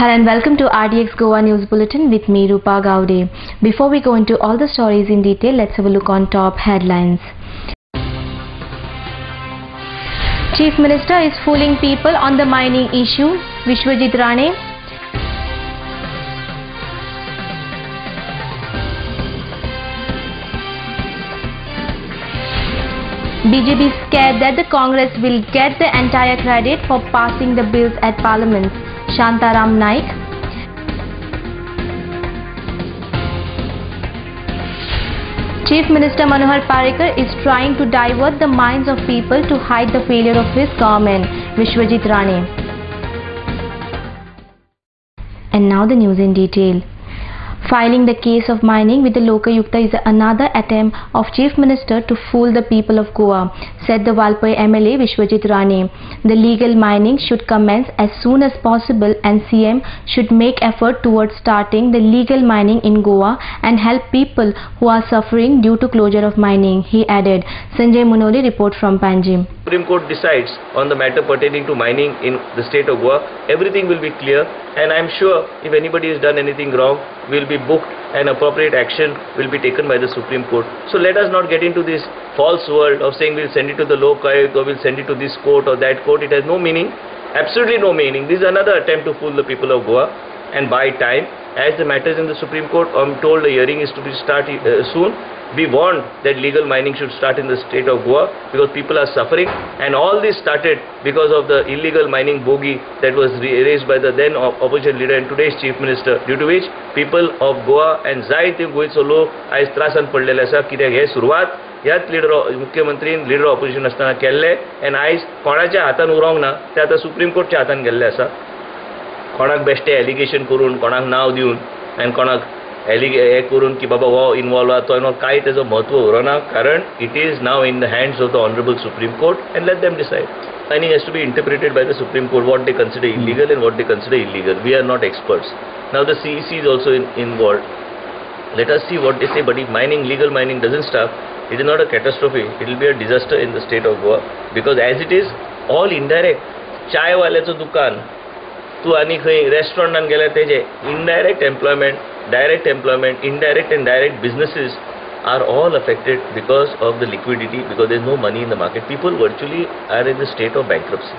Hello and welcome to RDX Goa News Bulletin with me Rupa Gowde. Before we go into all the stories in detail, let's have a look on top headlines. Chief Minister is fooling people on the mining issue, Vishwajit Rane. BJP is scared that the Congress will get the entire credit for passing the bills at Parliament. Shantaram Naik. Chief Minister Manohar Parrikar is trying to divert the minds of people to hide the failure of his government. Vishwajit Rane. And now the news in detail. Filing the case of mining with the Lokayukta is another attempt of Chief Minister to fool the people of Goa, said the Valpai MLA Vishwajit Rane. The legal mining should commence as soon as possible and CM should make effort towards starting the legal mining in Goa and help people who are suffering due to closure of mining, he added. Sanjay Munoli report from Panjim. Supreme Court decides on the matter pertaining to mining in the state of Goa, everything will be clear, and I am sure if anybody has done anything wrong, will be booked and appropriate action will be taken by the Supreme Court. So let us not get into this false world of saying we'll send it to the Lokayukta or we'll send it to this court or that court. It has no meaning, absolutely no meaning. This is another attempt to fool the people of Goa and buy time. As the matters in the Supreme Court, I'm told the hearing is to be start soon. We want that legal mining should start in the state of Goa because people are suffering, and all this started because of the illegal mining bogey that was raised by the then opposition leader and today's chief minister, due to which people of Goa and जायते गोंयचो लोक आयज त्रासान पडलेले आसा. कित्याक हे सुरवात ह्याच मुख्यमंत्रीन leader opposition आसतना केल्ले आनी आयज कोणाच्या हातान उरोंक ना, ते आतां सुप्रीम कोर्टच्या हातान गेल्ले आसा. कोणाक बेश्टे एलिगेशन करून, कोणाक नाव दिवन आनी कोणाक हे करून की बाबा हो इन्वॉल्व आहा तो कांय तेजो म्हत्व उरना, कारण it is now in the hands of the honourable supreme court and let them decide. Mining has to be interpreted by the Supreme Court what they consider illegal and what they consider illegal. We are not experts. Now the CEC is also involved. Let us see what they say. But if legal mining doesn't stop, it is not a catastrophe. It will be a disaster in the state of Goa, because as it is all indirect. चाय वाल्याचं दुकान तू आणि खंय रेस्टॉरंटान गेल्यार तेजे indirect employment, direct employment, indirect and direct businesses are all affected because of the liquidity, because there is no money in the market. People virtually are in the state of bankruptcy.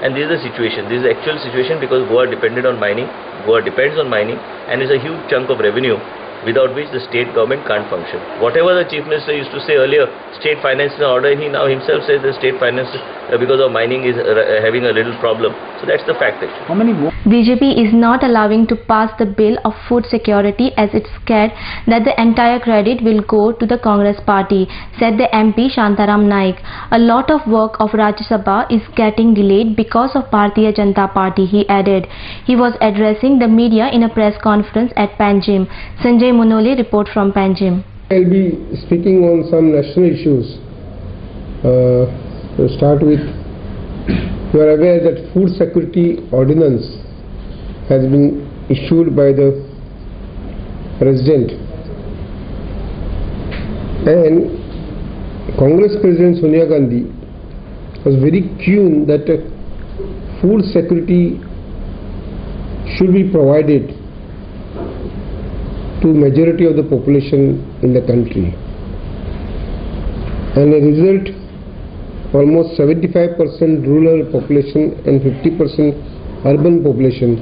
And this is the situation. This is the actual situation, because Goa depended on mining. Goa depends on mining and is a huge chunk of revenue without which the state government can't function. Whatever the chief minister used to say earlier, state finances are order, and he now himself says the state finances because of mining is having a little problem. So that's the fact actually. How many more? BJP is not allowing to pass the bill of food security as it's scared that the entire credit will go to the Congress party, said the MP Shantaram Naik. A lot of work of Rajya Sabha is getting delayed because of Bharatiya Janata Party, he added. He was addressing the media in a press conference at Panjim. Sanjay Munoli report from Panjim. I'll be speaking on some national issues. To start with, you are aware that Food Security Ordinance has been issued by the President, and Congress President Sonia Gandhi was very keen that food security should be provided to majority of the population in the country, and as a result almost 75% rural population and 50% urban population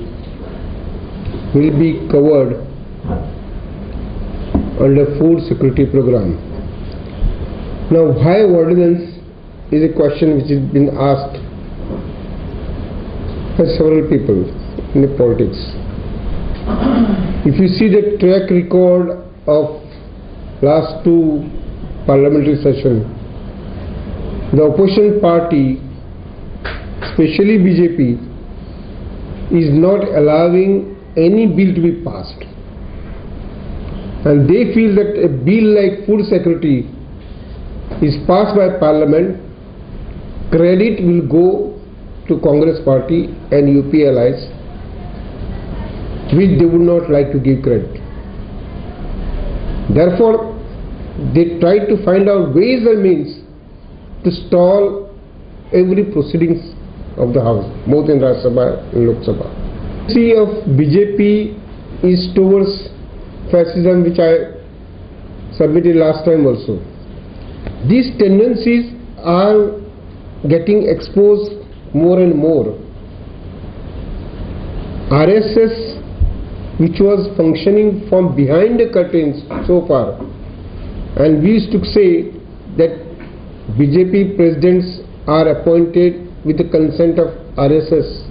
will be covered under food security program. Now, why ordinance is a question which has been asked by several people in the politics. If you see the track record of last two parliamentary sessions, the opposition party, especially BJP, is not allowing any bill to be passed, and they feel that a bill like food security is passed by Parliament, credit will go to Congress party and UP allies, which they would not like to give credit. Therefore, they try to find out ways and means to stall every proceedings of the House, both in Rajya Sabha and Lok Sabha. See of BJP is towards fascism, which I submitted last time also. These tendencies are getting exposed more and more. RSS, which was functioning from behind the curtains so far, and we used to say that BJP presidents are appointed with the consent of RSS.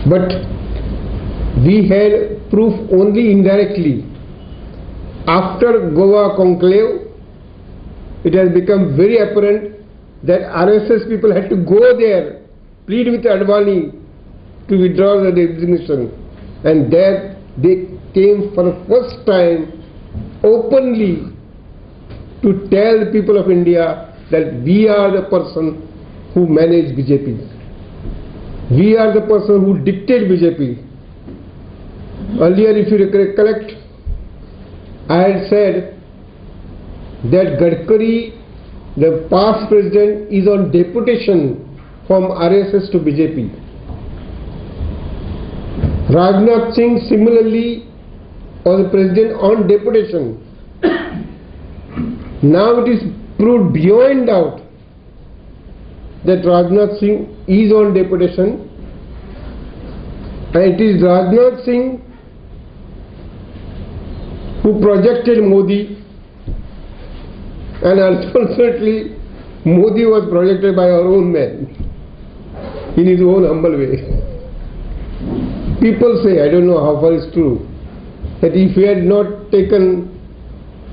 But we had proof only indirectly. After Goa conclave, it has become very apparent that RSS people had to go there, plead with Advani to withdraw the designation, and there they came for the first time openly to tell the people of India that we are the person who manage BJP. We are the person who dictate BJP. Earlier, if you recollect, I had said that Gadkari, the past president, is on deputation from RSS to BJP. Rajnath Singh similarly was the president on deputation. Now it is proved beyond doubt that Rajnath Singh is on deputation, and it is Rajnath Singh who projected Modi, and unfortunately Modi was projected by our own man in his own humble way. People say, I don't know how far it's true, that if he had not taken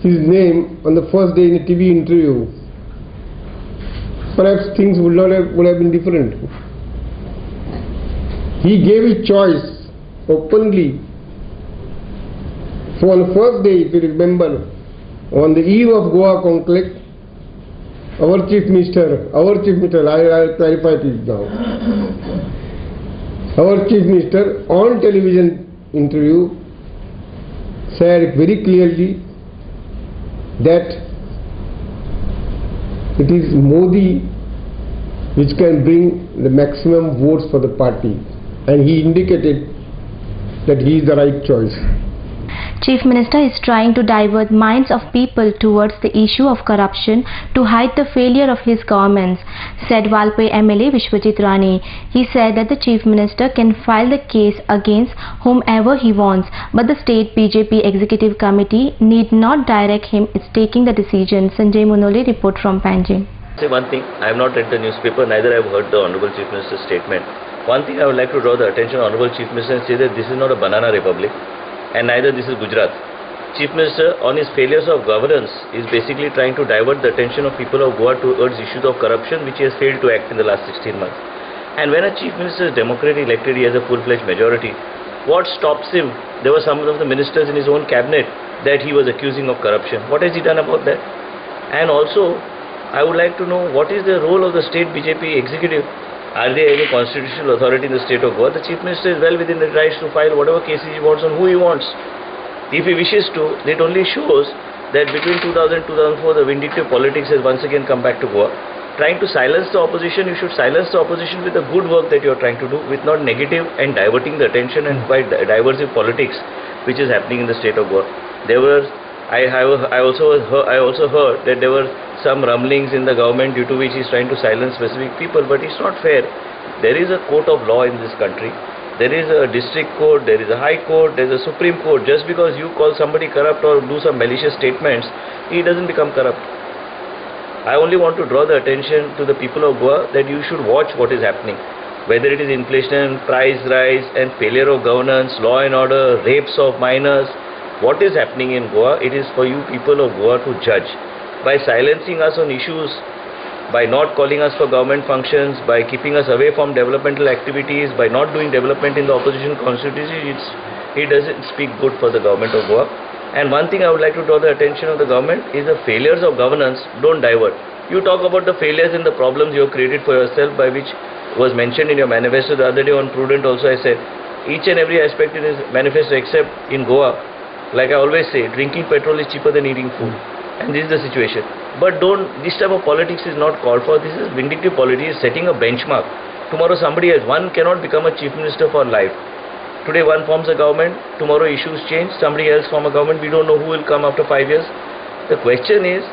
his name on the first day in a TV interview, perhaps things would have been different. He gave his choice openly. So on the first day, if you remember, on the eve of Goa conclave, our Chief Minister, I'll clarify this now. Our Chief Minister on television interview said very clearly that it is Modi which can bring the maximum votes for the party, and he indicated that he is the right choice. Chief Minister is trying to divert minds of people towards the issue of corruption to hide the failure of his governments, said Valpai MLA Vishwajit Rane. He said that the Chief Minister can file the case against whomever he wants, but the state BJP Executive Committee need not direct him in taking the decision. Sanjay Munole report from Panjim. Say one thing, I have not read the newspaper, neither I have heard the Honorable Chief Minister's statement. One thing I would like to draw the attention of Honorable Chief Minister and say that this is not a banana republic, and neither this is Gujarat. Chief Minister, on his failures of governance, is basically trying to divert the attention of people of Goa towards issues of corruption, which he has failed to act in the last 16 months. And when a Chief Minister is democratically elected, he has a full-fledged majority. What stops him? There were some of the ministers in his own cabinet that he was accusing of corruption. What has he done about that? And also, I would like to know what is the role of the state BJP executive. Are there any constitutional authority in the state of Goa? The Chief Minister is well within the rights to file whatever cases he wants on who he wants. If he wishes to, it only shows that between 2000 and 2004 the vindictive politics has once again come back to Goa. Trying to silence the opposition, you should silence the opposition with the good work that you are trying to do, with not negative and diverting the attention and by diversive politics which is happening in the state of Goa. I also heard that there were some rumblings in the government due to which he is trying to silence specific people, but it's not fair. There is a court of law in this country. There is a district court, there is a high court, there is a Supreme Court. Just because you call somebody corrupt or do some malicious statements, he doesn't become corrupt. I only want to draw the attention to the people of Goa that you should watch what is happening. Whether it is inflation, price rise and failure of governance, law and order, rapes of minors, what is happening in Goa, it is for you people of Goa to judge. By silencing us on issues, by not calling us for government functions, by keeping us away from developmental activities, by not doing development in the opposition constituency, it doesn't speak good for the government of Goa. And one thing I would like to draw the attention of the government is the failures of governance don't divert. You talk about the failures and the problems you have created for yourself, by which was mentioned in your manifesto the other day on Prudent also. I said each and every aspect in his manifesto except in Goa, like I always say, drinking petrol is cheaper than eating food. And this is the situation. But this type of politics is not called for. This is vindictive politics, setting a benchmark. Tomorrow somebody else. One cannot become a chief minister for life. Today one forms a government, tomorrow issues change, somebody else form a government, we don't know who will come after 5 years. The question is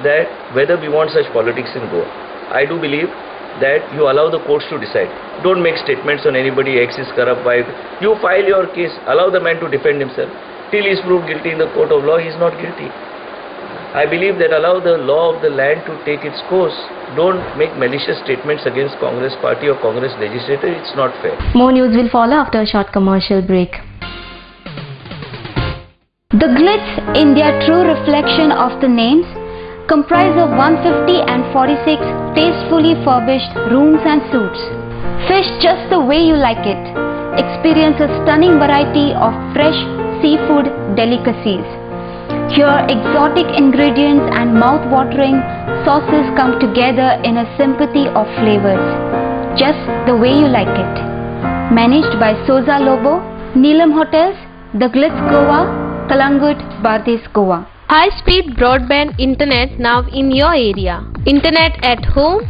that whether we want such politics in Goa. I do believe that you allow the courts to decide. Don't make statements on anybody X is corrupt, Y. You file your case, allow the man to defend himself. Till he is proved guilty in the court of law, he is not guilty. I believe that allow the law of the land to take its course. Don't make malicious statements against Congress party or Congress legislator. It's not fair. More news will follow after a short commercial break. The glitz, in their true reflection of the names, comprise of 150 and 46 tastefully furbished rooms and suites. Fish just the way you like it. Experience a stunning variety of fresh seafood delicacies. Here, exotic ingredients and mouth-watering sauces come together in a symphony of flavors, just the way you like it. Managed by Souza Lobo, Neelam Hotels, The Glitz Goa, Kalangut, Bardes, Goa. High-speed broadband internet now in your area. Internet at home,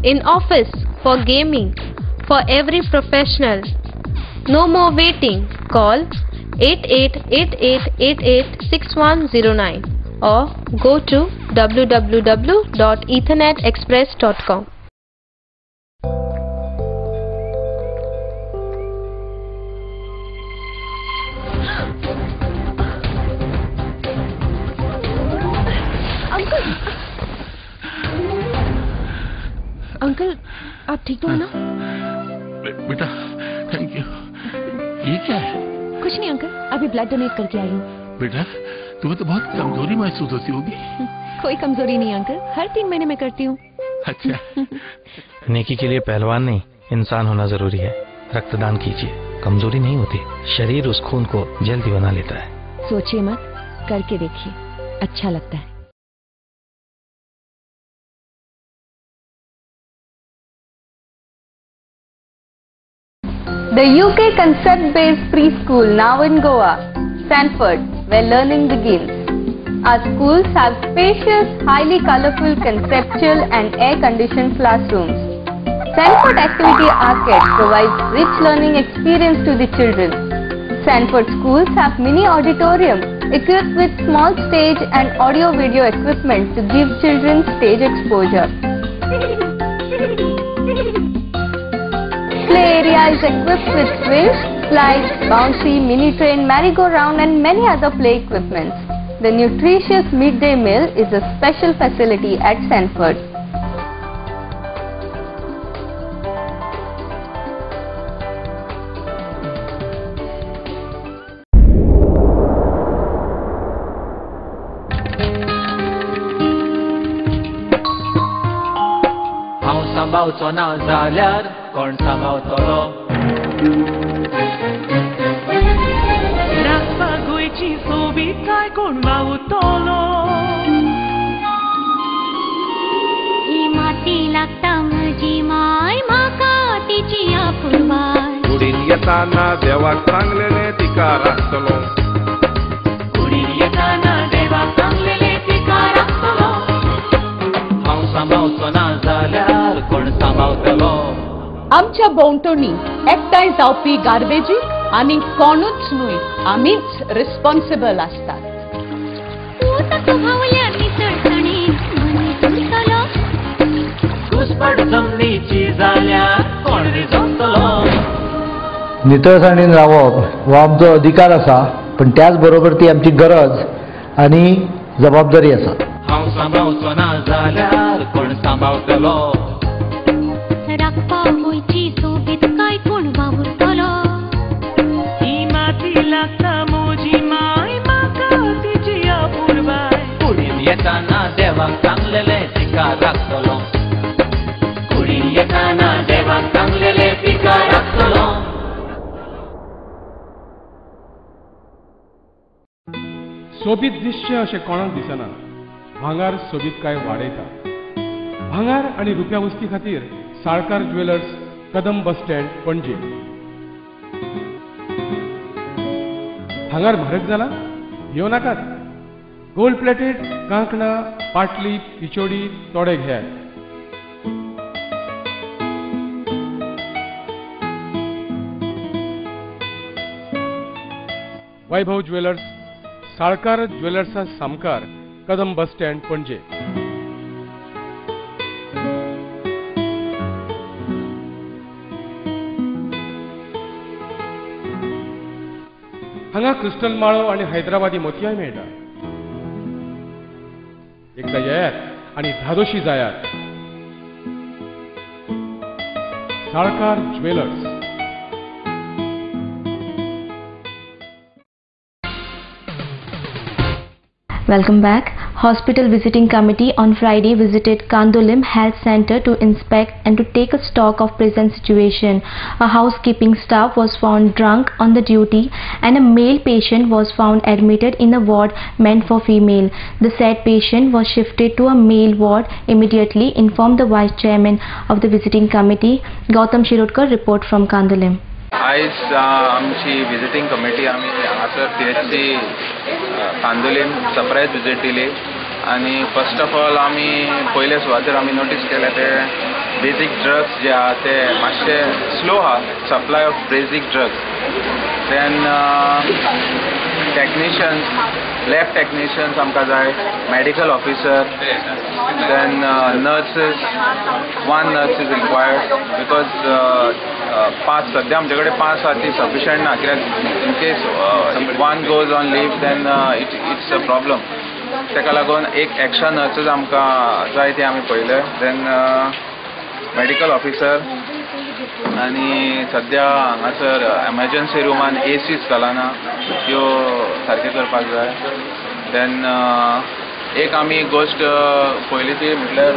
in office, for gaming, for every professional. No more waiting. Call 8888886109 or go to www.ethernetexpress.com. Uncle आप ठीक तो हो ना? बेटा thank you. ये क्या है? कुछ नहीं अंकल, अभी ब्लड डोनेट करके आई हूँ। बेटा तुम्हें तो बहुत कमजोरी महसूस होती होगी। कोई कमजोरी नहीं अंकल, हर 3 महीने में करती हूँ। अच्छा। नेकी के लिए पहलवान नहीं, इंसान होना जरूरी है। रक्तदान कीजिए, कमजोरी नहीं होती, शरीर उस खून को जल्दी बना लेता है। सोचिए मत, करके देखिए, अच्छा लगता है। The UK concept-based preschool now in Goa, Sanford, where learning begins. Our schools have spacious, highly colorful, conceptual and air-conditioned classrooms. Sanford Activity Arcade provides rich learning experience to the children. Sanford schools have mini auditorium equipped with small stage and audio-video equipment to give children stage exposure. Play area is equipped with swings, slides, bouncy, mini train, merry-go-round and many other play equipments. The nutritious midday meal is a special facility at Sanford. हांव सांबाळचो ना जाल्यार कोण सांबाळतलो? राखपाक गोंयची सोबीतकाय कोण वावुरतलो? ही माती लागता म्हजी माय, म्हाका तिची आपुरबाय. कुडीन येताना देवाक सांगलेले तिका राखतलो. कुडीन येताना देवाक सांगलेले तिका राखतलो. हांव सांबाळचो ना जाल्यार कोण सांबाळतलो? आमच्या भोंवतणी एकठांय जावपी गार्बेजी आनी कोणूच न्हय, आमीच रिस्पॉन्सिबल आसतात. घुसपट जमनीची जाल्यार कोण रिजवतलो? नितळसाणीन रावप हो आमचो अधिकार आसा, पण त्याच बरोबर ती आमची गरज आनी जबाबदारी आसा. हांव सांबाळचो ना जाल्यार कोण सांबाळतलो? राखपाक गोंयची सोबीतकाय कोण वावुरतलो? ही माती लागता म्हजी माय, म्हाका तिची आपुरबाय. कुडीन येताना देवाक सांगलेले तिका राखतलो. कुडीन येताना देवाक सांगलेले तिका राखतलो. सोबीत दिसचें अशें कोणाक दिसना. भांगार सोबीतकाय वाडयता. भांगार आनी रुप्या वस्ती खातीर साळकार ज्वेलर्स, कदम बस स्टँड, पणजे. भांगार म्हारग जाला? येवं नाकात. गोल्ड प्लेटेड कांकणां, पाटली, पिचोडी थोडे घेयात. वैभव ज्वेलर्स, साळकार ज्वेलर्सा सामकार, कदम बस स्टँड, पणजे. हांगा क्रिस्टल माळो आणि हैदराबादी मोतयाय मेळटा. एकदा येयात आणि धादोशी जायात. Salkar jewellers. Welcome back. Hospital Visiting Committee on Friday visited Kandolim Health Center to inspect and to take a stock of present situation. A housekeeping staff was found drunk on the duty and a male patient was found admitted in a ward meant for female. The said patient was shifted to a male ward immediately, informed the Vice Chairman of the Visiting Committee. Gautam Shirodkar report from Kandolim. आयज आमची visiting committee आमी हांगासर THC Candolim surprise visit दिली आणि first of all आमी पयले सुवातेर आमी नोटीस केले ते बेजीक ड्रग्स जे आहा ते मातशे स्लो आहा supply of basic drugs. Then technicians lab technicians आमकां जाय, medical officer, then nurses, 1 nurse is required because 5 सद्या आमचे कडेन 5 आसा ती सफिशियंट ना कित्याक in case 1 goes on leave then it's a problem. ताका लागून एक एक्स्ट्रा नर्सीस आमकां जाय ती आमी पळयले. देन मेडिकल ऑफिसर आनी सद्या हांगासर एमर्जन्सी रुमान ACs चलना त्यो सारके करपाक जाय. देन एक आमी गोश्ट पयली ती म्हटल्यार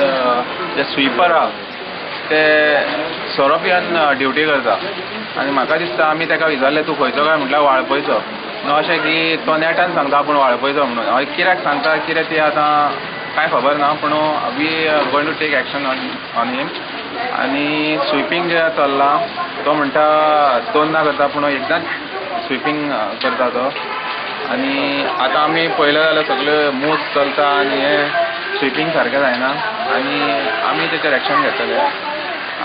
जे स्वीपर आहा ते सोरोपियान ड्युटी करता आनी म्हाका दिसता आमी ताका विचारलें तूं खंयचो काय म्हटल्यार वाळपयचो. न्हू अशें की तो नेटान सांगता आपूण वाळपयचो म्हणून. हांव कित्याक सांगता कितें ती आतां कांय खबर ना पूण we going to take action on him. आनी स्विपींग जे चल्ला तो म्हणटा 2दा करता पूण एकदांच स्विपींग करता तो. आनी आतां आमी पळयलें जाल्यार सगळे मूस चलता आनी हे स्विपींग सारकें जायना आनी आमी तेचेर एक्शन घेतले.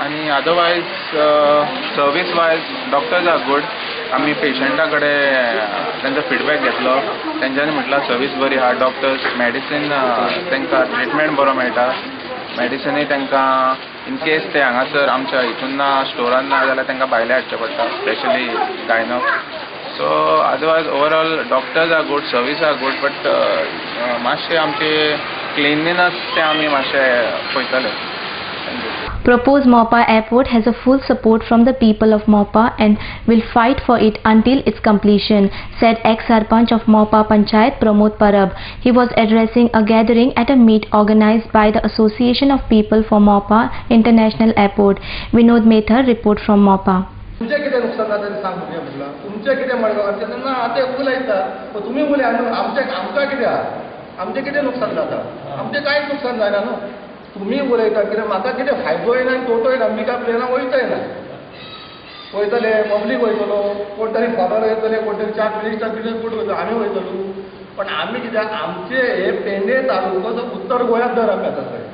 आनी otherwise service wise doctors are good. आमी पेशंटा कडेन तांचो फिडबॅक घेतलो. तेंच्यांनी म्हटलां सर्वीस बरी आहा. डॉक्टर्स मेडिसीन तांकां ट्रिटमेंट बरो मेळटा. मेडिसिनूय तांकां इन केस ते हांगासर आमच्या हितून ना स्टोरान ना जाल्यार तांकां भायले हाडचें पडटा specially gynae. So otherwise overall doctors are good, service are good, but मातशें आमचे क्लिनलीनस ते आमी मातशें पळयतले. Proposed Mopa Airport has a full support from the people of Mopa and will fight for it until its completion, said ex-Sarpanch of Mopa Panchayat Pramod Parab. He was addressing a gathering at a meet organized by the Association of People for Mopa International Airport. Vinod Mehta report from Mopa. तुमचे कितें नुकसान जाता तें सांग तुमी म्हटलां. तुमचे कितें मडगांवांचें ना आतां उलयता तुमी उलय आमकां कितें आहा आमचें कितें नुकसान जाता. आमचें कांयच नुकसान जायना न्हू. तुमी उलयता कित्याक म्हाका कितें फायदोय ना तोटोय ना. आमी काय प्लेनां वयताय ना. वयतले पब्लीक वयतलो कोण तरी फॉरनर येतले कोण तरी चार मिनिस्टर कोण वयतलो आमी वयतलो. पण आमी कित्याक आमचे हे पेडणे तालुको उत्तर गोंयांत दर आमी येता थंय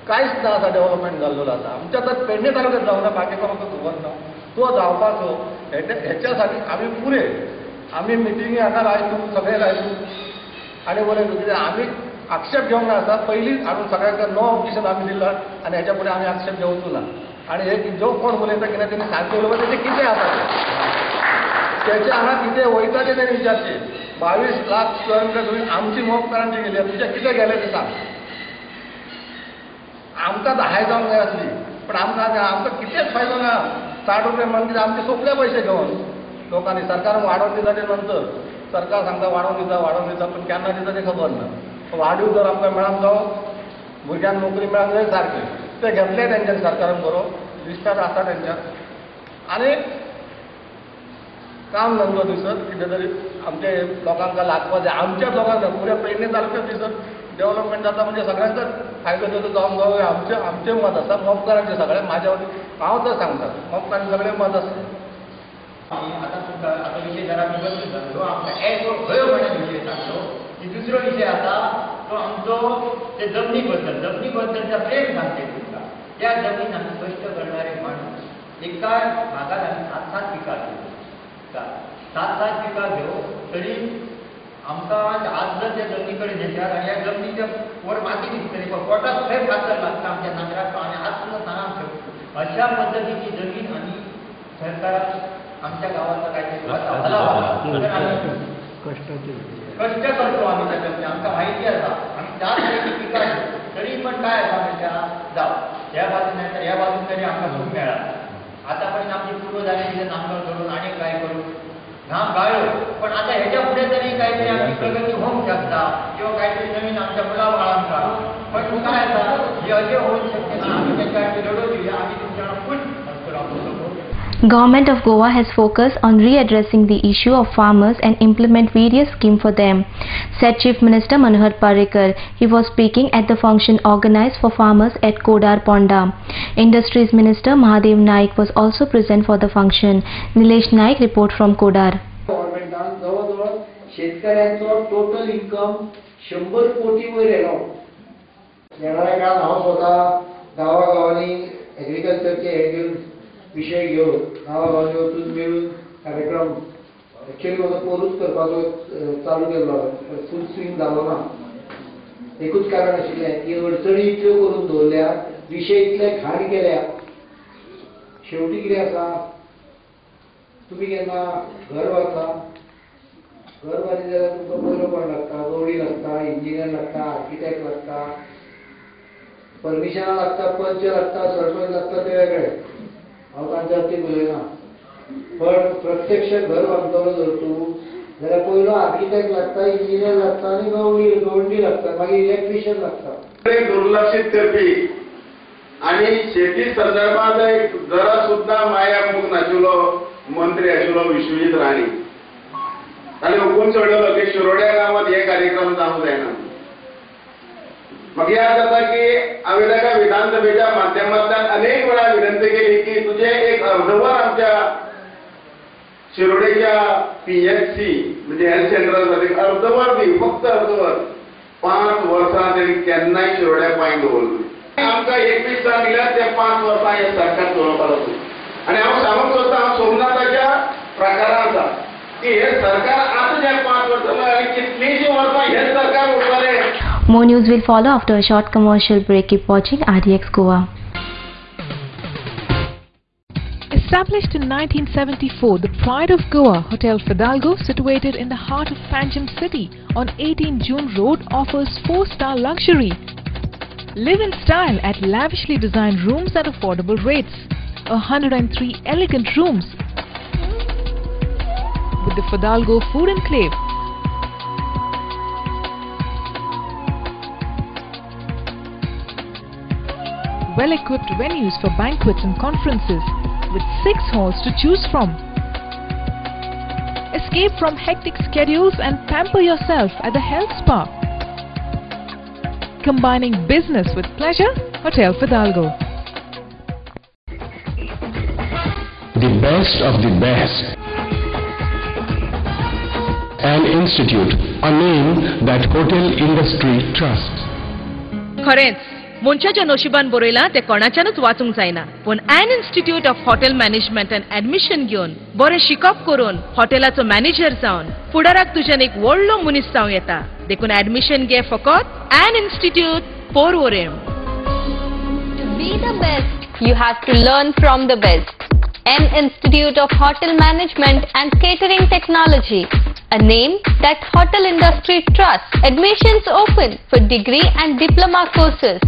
कांयच ना आतां डेव्हलपमेंट जाल्लो आसा. आमच्या आतां पेडणे तालुक्यांत जावना बाकीचो म्हाका खबर ना. तो जावपाचो हेच्या साठी आमी पुरे आमी मिटिंगी हांगा लायल्यो सगळे लायल्यो आनी उलयलो कित्याक आमी आक्षेप घेवंक ना आसा. पयलींच हाडून सगळ्यांक नो ऑब्जेक्शन आमी दिला आनी हेच्या फुडें आमी आक्षेप घेवचो ना. आनी हे जो कोण उलयता कितें तेणी सारकें उलोवप तेचें कितें आसा तेचे हांगा कितें वयता तें तेणी विचारचें. 22 लाख स्क्वेअर मिटर जमीन आमची मोपकारांची गेली तुजें कितें गेलें तें सांग. आमकां हाय जावंक जाय आसली पण आमकां कितेंच फायदो ना. 60 रुपया म्हणून कितें आमचे सोंपले पयशे घेवन लोकांनी सरकारान वाडोवन दिता ते नंतर सरकार सांगता वाडोवन दिता पण केन्ना दिता तें खबर ना. वाडीव जर आमकां मेळांक जावो भुरग्यांक नोकरी मेळांक जाय सारकें ते घेतले तेंच्यानी सरकारान बरो लिस्टार आसा तेंच्या. आनी काम धंदो दिसत कितें तरी आमचे लोकांक लागपा जाय. आमच्याच लोकांक पुऱ्या पेडणे तालुक्यात दिसत डेव्हलपमेंट जाता म्हणजे सगळ्यांकच फायदो जाता जावंक जावं आमचें मत आसा. मोपकारांचें सगळें म्हाज्या हांव तर सांगता मोपकारांचें सगळें मत आसा. आतां विशय जरा बदलून जालो. आमकां एक गयो म्हणून विशय सांगलो की दुसरो विशय आसा तो आमचो ते जमनी बद्दलचा प्रेम सांगते तुमकां. त्या जमनीन आमी कश्ट करणारे माणूस एका भागात आमी 7-7 पिकां घेवं. 7-7 पिकां घेवं तरी आमकां आज जर त्या जमनी कडेन घेतल्यात आनी ह्या जमनीच्या वर माती दिसतली पण पोटात खंय फातर लागता आमच्या नांगराक आनी आज सुद्दां सांगांक शकता अशा पद्दतीची जमीन आनी सरकारान आमच्या गांवांतलो कांयतरी कष्ट करतो आम्ही त्याच्यामध्ये आमकां माहिती आसा आमी त्याच पैकी पिकां तरी पण काय आसा आमच्या जावं ह्या बाजून ह्या बाजून तरी आमकां खूब मेळ्ळा आतां पर्यंत आमची पूर्वजांनी कितें नांगर धरून आनीक काय करून घाम गाळ्यो पण आता ह्याच्या पुढे तरी काहीतरी आमची प्रगती होऊक शकता किंवा काहीतरी नवीन आमच्या मुला बाळांका पण काय आसा हे अशें होऊक शकते ना आमी त्याच्यासाठी लढो दिवया आमी तुमच्या खूश असतो Government of Goa has focused on readdressing the issue of farmers and implement various schemes for them, said Chief Minister Manohar Parrikar. He was speaking at the function organized for farmers at Kodar Ponda. Industries Minister Mahadev Naik was also present for the function. Nilesh Naik report from Kodar. गव्हर्नमेंटान जवळजवळ शेतकऱ्यांचो total income 100 कोटी वयर yellow. येणाऱ्या काळात हांव स्वता गांवागांवांनी एग्रीकल्चरचे हे घेवन विषय घेवन गांवागांवांनी वचून मेळून कार्यक्रम एक्चुअली म्हाका पोरूच करपाचो चालू केल्लो फूल स्विंग जालो ना. एकूच कारण आशिल्लें की अडचणी इतल्यो करून दवरल्या विशय इतले घाण केल्या शेवटी कितें आसा तुमी केन्ना घर बांदता घर बांदली जाल्यार तुमकां पयलो कोण लागता गवडी लागता इंजिनियर लागता आर्किटेक्ट लागता परमिशनां लागता पंच लागता सरपंच लागता ते वेगळे हांव तांच्या बाबतींत उलयना पण प्रत्यक्ष घर बांदतलो जर तूं जाल्यार पयलो आर्किटेक्ट लागता इंजिनियर लागता आनी गवंडी लागता मागीर इलेक्ट्रिशियन लागता. दुर्लक्षित करपी आणि शेती संदर्भात जरा सुद्धा माया मूग नाशिल्लो मंत्री आशिल्लो विश्वजीत राणे ताणें हुकूम सोडलेलो की शिरोड्या गांवांत हे कार्यक्रम जावंक जायना. म्हाका याद जाता की हांवें ताका विधानसभेच्या माध्यमांतल्यान अनेक वेळा विनंती केली की तुझे एक अर्धवर आमच्या शिरोडेच्या PHC म्हणजे हेल्थ सेंटर साठी अर्धवर दी फक्त अर्धवर 5 वर्सां तरी केन्नाय शिरोड्या पांय दवरलो आमकां 21 दिल्यात ते 5 वर्सां हे सरकार चलोवपाक लागलो आनी हांव सांगूंक सोदता हांव सोमनाथाच्या प्रकारांत आसा की हे सरकार आतां जे 5 वर्सां आनी कितलींशीं वर्सां हे सरकार उरतलें. More news will follow after a short commercial break. Keep watching RDX Goa. Established in 1974, the Pride of Goa, Hotel Fidalgo, situated in the heart of Panjim city on 18 June Road, offers 4-star luxury. Live in style at lavishly designed rooms at affordable rates. 103 elegant rooms with the Fidalgo Food Enclave. Well-equipped venues for banquets and conferences with 6 halls to choose from. Escape from hectic schedules and pamper yourself at the health spa. Combining business with pleasure, Hotel Fidalgo. The best of the best. An institute, a name that hotel industry trusts. खरेंच मनशाच्या नशिबान बरयला ते कोणाच्यानच वाचूंक जायना पण an institute of hotel management and admission घेवन बरें शिकप करून हॉटेलाचो मॅनेजर जावन फुडाराक तुज्यान एक व्हडलो मनीस जावं येता देखून एडमिशन घे फकत an institute Porvorim. To be the best, you have to learn from the best. N Institute of Hotel Management and Catering Technology, a name that hotel industry trusts. Admissions open for degree and diploma courses.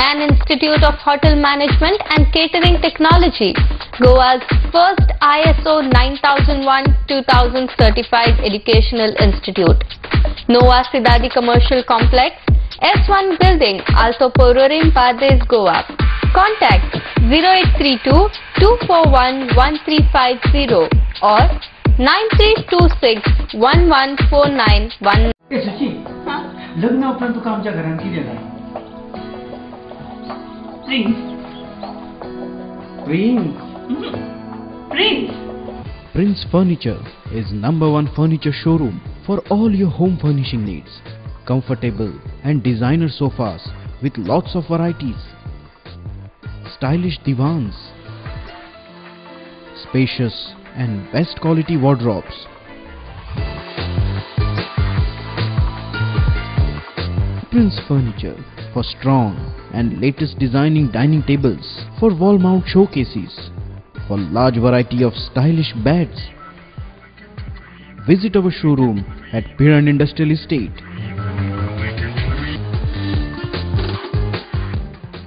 An Institute of Hotel Management and Catering Technology, Goa's first ISO 9001-2000 certified educational institute. Nova Sidadi Commercial Complex, S1 Building, Alto Pororim, Padres, Goa. Contact 0832 241 1350 or 9326 114919. ए सुची लग्न उपरांत तुका आमच्या घरान कितें जाय? Prince Furniture is #1 furniture showroom for all your home furnishing needs. Comfortable and designer sofas with lots of varieties. Stylish divans. Spacious and best quality wardrobes. Prince Furniture for strong and latest designing dining tables, for wall mount showcases, for large variety of stylish beds. Visit our showroom at Piran Industrial Estate.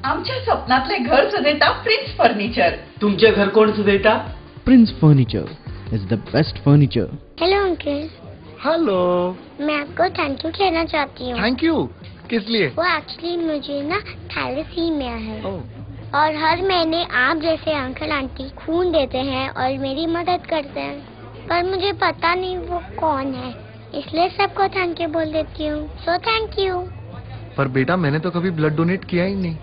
आमच्या स्वप्नातले घर सजयता prince furniture. तुमचे घर कोण सजयता? Prince Furniture is the best furniture. Hello uncle. Hello. मैं आपको thank you कहना चाहती हूँ. थैंक यू किस लिए? वो एक्चुअली मुझे ना थैलेसीमिया है और हर महीने आप जैसे अंकल आंटी खून देते हैं और मेरी मदद करते हैं, पर मुझे पता नहीं वो कौन है, इसलिए सबको थैंक यू बोल देती हूँ. So thank you. पर बेटा मैंने तो कभी ब्लड डोनेट किया ही नहीं.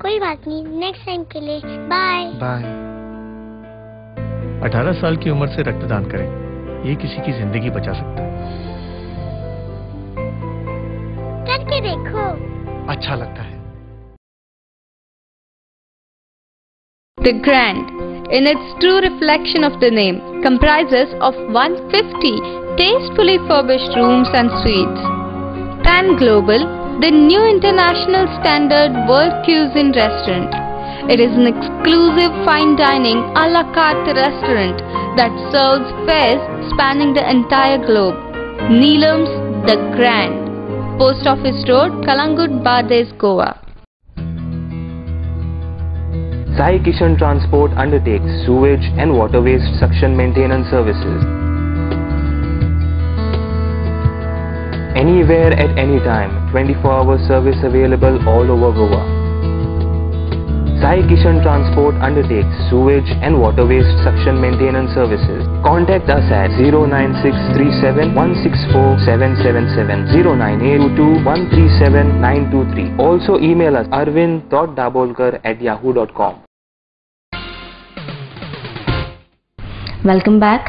कोई बात नहीं, नेक्स्ट टाइम के लिए बाय. बाय. 18 साल की उम्र से रक्तदान करें, ये किसी की जिंदगी बचा सकता है. करके देखो, अच्छा लगता है. The Grand, in its true reflection of the name, comprises of 150 tastefully furbished rooms and suites. Pan Global, the new international standard world cuisine restaurant. It is an exclusive fine dining a la carte restaurant that serves fares spanning the entire globe. Neelam's The Grand, Post Office Road, Kalangut, Bades, Goa. Sai Kishan Transport undertakes sewage and water waste suction maintenance services. Anywhere at any time, 24-hour service available all over Goa. Sai Kishan Transport undertakes sewage and water waste suction maintenance services. Contact us at 09637164777, 09822137923. Also email us arvind.dabolkar@yahoo.com. Welcome back.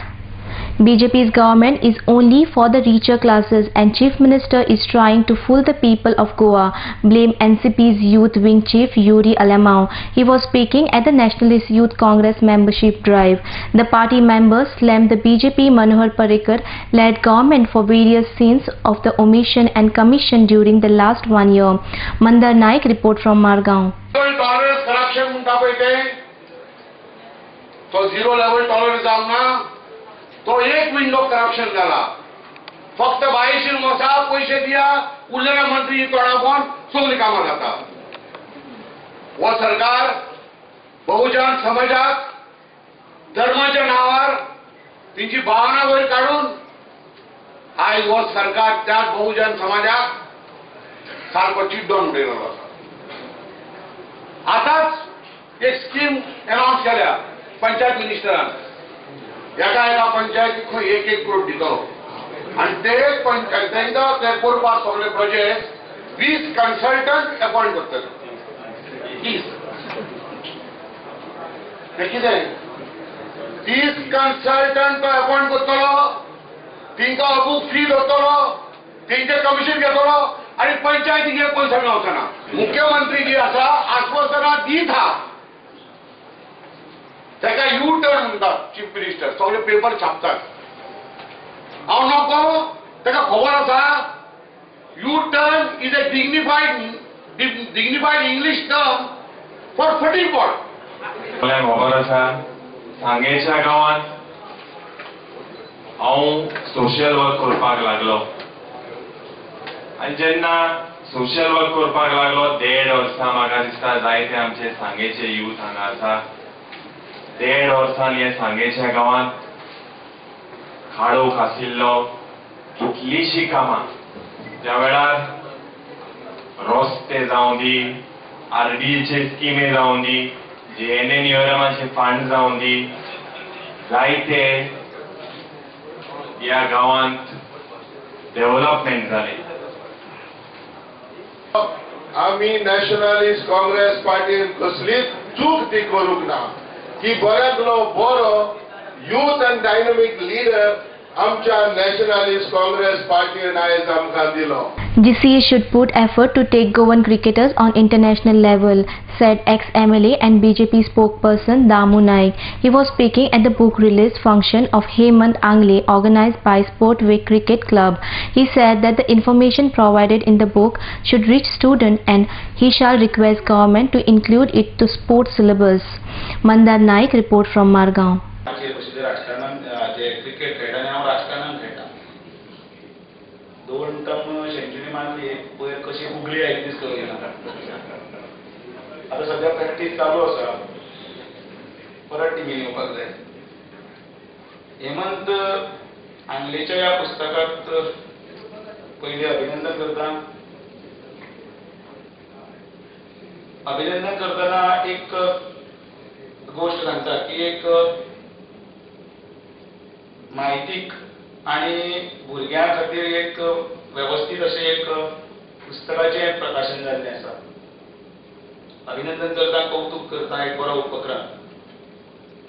BJP's government is only for the richer classes and Chief Minister is trying to fool the people of Goa, blame NCP's youth wing chief Yuri Alamau. He was speaking at the Nationalist Youth Congress membership drive. The party members slammed the BJP Manohar Parrikar-led government for various sins of the omission and commission during the last 1 year. Mandar Naik report from Margaon. Tolerance corruption munta paite तो zero level tolerance आमना तो एक window corruption झाला. फक्त 22 वर्षा पैसे दिया उरलेल्या मंत्री तोडापण सगळी कामां जाता. वो सरकार बहुजन समाजाक धर्माच्या नावार तिची भावना वयर काढून आज वो सरकार त्याच बहुजन समाजाक सारको चिड्डोन उडयलो आसा. आताच एक स्कीम अनाउन्स केल्या पंचायत मिनिस्टरान. एका पंचायतीक 1-1 करोड दितलो आणि ते तांकां ते करपाक सगळे प्रोजेक्ट 20 कन्सल्टंट अपॉइंट करतले. 20 कितें 30 कन्सल्टंट तो अपॉइंट करतलो, तिंका अबूक फी धरतलो, तेंचे कमिशन घेतलो आणि पंचायतीक एक पैसा मेळचना. मुख्यमंत्री जी आसा आश्वासनां दीत आहा तेका यू टर्न म्हणटात. चीफ मिनिस्टर सगळे पेपर छापतात. हांव नको तेका खबर आसा U turn is a dignified English term for फटींग पॉट. खबर आसा सांगेच्या गांवांत हांव सोशल वर्क करपाक लागलो आनी जेन्ना सोशल वर्क करपाक लागलो 1.5 वर्सां म्हाका दिसता जायते आमचे सांगेचे यूथ हांगा आसा. 1.5 वर्सान हे सांगेच्या गांवांत खाडोक आशिल्लो कितलीशीं कामां ज्या वेळार रस्ते जावं दी, आरडीचे स्किमी जावं दी, JNNURMचे फंड जावं दी, जायते ह्या गांवांत डेव्हलपमेंट जाले. आमी नॅशनलिस्ट काँग्रेस पार्टीन कसलीच चूक ती करूंक ना की बऱ्यांतलो बरो यूथ एंड डायनॅमिक लीडर आमच्या नॅशनलिस्ट काँग्रेस पार्टीन आयज आमकां दिलो. GCA should put effort to take Goan cricketers on international level, said ex-MLA and BJP spokesperson Damu Naik. He was speaking at the book release function of Hemant Angle organized by Sportwick Cricket Club. He said that the information provided in the book should reach students and he shall request government to include it to sports syllabus. Mandar Naik report from Margaon. Cricket खेळटाना हांव राजकारणान खेळटा. 2 term century मारली, पयर कशी उगली आयज दीस करूं ना. आतां सद्या प्रॅक्टीस चालू आसा, परत टिमीन येवपाक जाय. हेमंत आंगलेच्या ह्या पुस्तकांत पयलीं अभिनंदन करता. अभिनंदन करतना एक गोष्ट सांगता की एक माहितीक आणि भुरग्यां खातीर एक व्यवस्थित अशें एक पुस्तकाचें प्रकाशन जाल्लें आसा. अभिनंदन करता, कौतुक करता, एक बरो उपक्रम.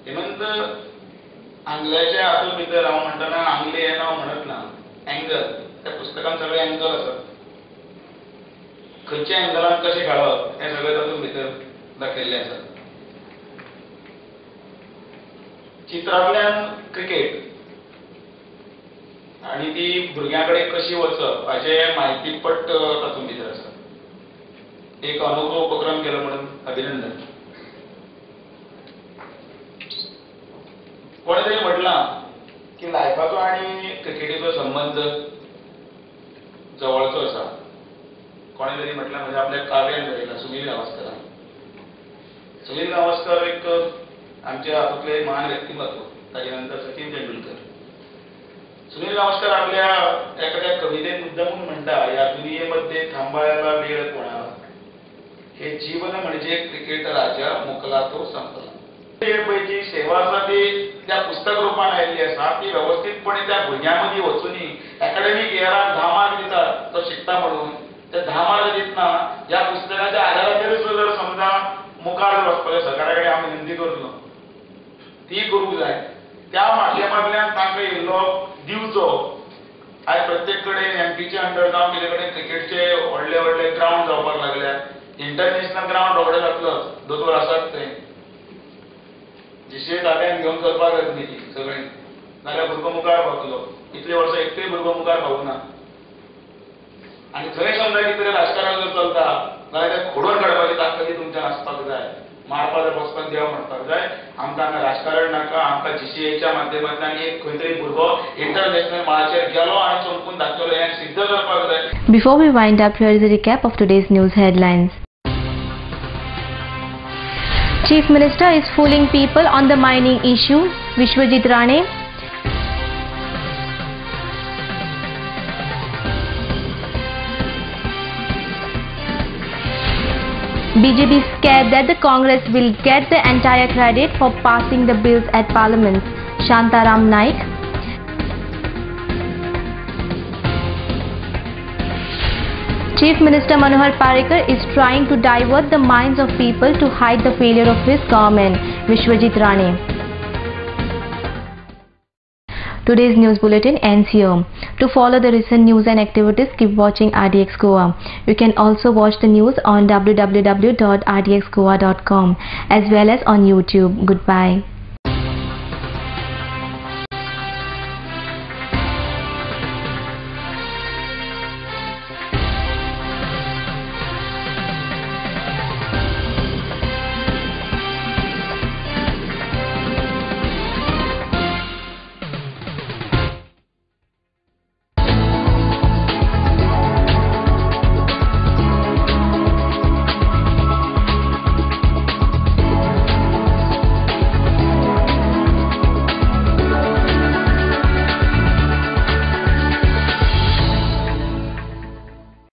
हेमंत आंगल्याच्या हातूंत भितर हांव म्हणटना आंगले हें नांव म्हणत ना, एंगल. त्या पुस्तकांत सगळे एंगल आसात. खंयच्या एंगलान कशें खेळप हें सगळें तातूंत भितर दाखयल्लें आसा. चित्रांतल्यान क्रिकेट आणि ती भुरग्यां कडेन कशी वचप हाचें म्हायतीपट तातूंत भितर आसा. एक अनोखो उपक्रम केलो म्हणून अभिनंदन. कोणे तरी म्हटलां की लायफाचो आनी क्रिकेटीचो संबंध जवळचो आसा. कोणे तरी म्हटलां म्हणजे आपल्या काव्यान बरयलां सुनील गावस्करान. सुनील गावस्कर एक आमच्या हातूंतले महान व्यक्तिमत्व. ताचे नंतर सचिन तेंडुलकर. सुनील गावस्कर आपल्या एखाद्या कवितेत मुद्दामून म्हणता, या दुनियेमध्ये थांबायला वेळ कोणाला, हे जीवन म्हणजे क्रिकेटराच्या मुखला तो संपला. पैकी सेवा आसा ती त्या पुस्तक रूपान आयिल्ली आसा. ती व्यवस्थितपणे त्या भुरग्यांमदीं वचून एकाडेमीक इयराक 10 मार्क दितात तो शिकता म्हणून. ते 10 मार्क दितना ह्या पुस्तकाच्या आधाराचेर जर समजा मुखार वचपाचें सरकारा कडेन हांव विनंती करतलो, ती करूंक जाय. त्या माध्यमांतल्यान तांकां इल्लो दिवचो. आयज प्रत्येक कडेन एमपीचे अंडर जावं कितें कडेन क्रिकेटचे व्हडले व्हडले ग्रावंड जावपाक लागल्या. इंटरनॅशनल ग्रावंड रोखडे जातलोच. दोतोर आसात थंय. जीसीए ताब्यान घेवन चलपाक जाय तुमी सगळें, नाल्यार भुरगो मुखार पावतलो. इतले वर्सां एकूय भुरगो मुखार पावूना. आनी थंय समजा कितें राजकारण जर चलता जाल्यार तें खोडून काडपाची ताकदी तुमच्यान आसपाक जाय. मारपाक जाय, बसपाक देव म्हणपाक जाय. आमकां हांगा राजकारण नाका. आमकां जीसीएच्या माध्यमांतल्यान एक खंय तरी भुरगो इंटरनॅशनल माळाचेर गेलो आनी चमकून दाखयलो हें सिद्ध करपाक जाय. Before we wind up, here is a recap of today's news headlines. Chief Minister is fooling people on the mining issue. Vishwajit Rane. BJP is scared that the Congress will get the entire credit for passing the bills at Parliament. Shantaram Naik. Chief Minister Manohar Parrikar is trying to divert the minds of people to hide the failure of his government. Vishwajit Rane. Today's news bulletin ends here. To follow the recent news and activities, keep watching RDX Goa. You can also watch the news on www.rdxgoa.com as well as on YouTube. Goodbye.